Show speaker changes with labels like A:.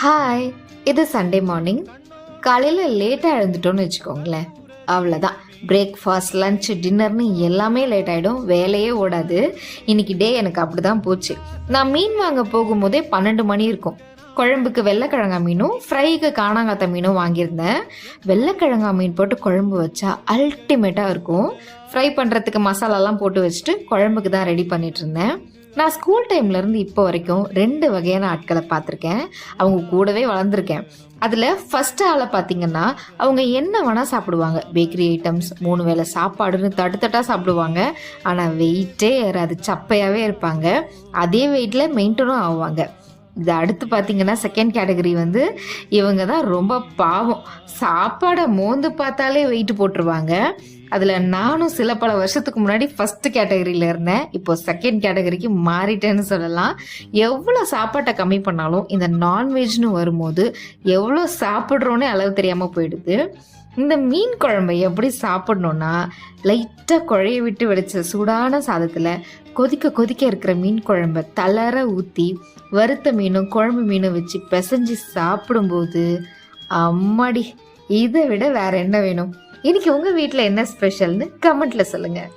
A: Hi, இது Sunday morning. காலையில் லேட்டாக எழுந்துட்டோன்னு வச்சுக்கோங்களேன், அவ்வளோதான். பிரேக்ஃபாஸ்ட், லன்ச், டின்னர்னு எல்லாமே லேட் ஆகிடும், வேலையே ஓடாது. இன்னைக்கு டே எனக்கு அப்படி தான் போச்சு. நான் மீன் வாங்க போகும்போதே 12 மணி இருக்கும். குழம்புக்கு வெள்ளைக்கிழங்கா மீனும் ஃப்ரைக்கு காணாங்காத்த மீனும் வாங்கியிருந்தேன். வெள்ளைக்கிழங்கா மீன் போட்டு குழம்பு வச்சா அல்டிமேட்டாக இருக்கும். ஃப்ரை பண்ணுறதுக்கு மசாலாலாம் போட்டு வச்சுட்டு குழம்புக்கு தான் ரெடி பண்ணிட்டு இருந்தேன். நான் ஸ்கூல் டைம்லேருந்து இப்போ வரைக்கும் 2 வகையான ஆட்களை பார்த்துருக்கேன். அவங்க கூடவே வளர்ந்துருக்கேன். அதில் ஃபஸ்ட்டு ஆளை பார்த்தீங்கன்னா, அவங்க என்ன வேணால் சாப்பிடுவாங்க. பேக்கரி ஐட்டம்ஸ், 3 வேளை சாப்பாடுன்னு தட்டாக சாப்பிடுவாங்க. ஆனால் வெயிட்டே ஏறாது, சப்பையாகவே இருப்பாங்க. அதே வெயிட்டில் மெயின்டனும் ஆவாங்க. இது அடுத்து பார்த்தீங்கன்னா செகண்ட் கேட்டகரி இவங்க தான் ரொம்ப பாவம். சாப்பாடை மோந்து பார்த்தாலே வெயிட் போட்டுருவாங்க. அதில் நானும் சில பல வருஷத்துக்கு முன்னாடி ஃபஸ்ட்டு கேட்டகரியில் இருந்தேன். இப்போ செகண்ட் கேட்டகரிக்கு மாறிட்டேன்னு சொல்லலாம். எவ்வளோ சாப்பாட்டை கம்மி பண்ணாலும் இந்த நான்வெஜ்னு வரும்போது எவ்வளோ சாப்பிட்றோன்னே அளவு தெரியாமல் போயிடுது. இந்த மீன் குழம்பை எப்படி சாப்பிட்ணுன்னா, லைட்டாக குழைய விட்டு வடித்த சூடான சாதத்தில் கொதிக்க இருக்கிற மீன் குழம்பை தளர ஊற்றி வறுத்த மீனும் குழம்பு மீனும் வச்சு பிசைஞ்சு சாப்பிடும்போது அம்மாடி, இதை விட வேற என்ன வேணும்? இன்னைக்கு உங்கள் வீட்டில் என்ன ஸ்பெஷல்னு கமெண்ட்டில் சொல்லுங்கள்.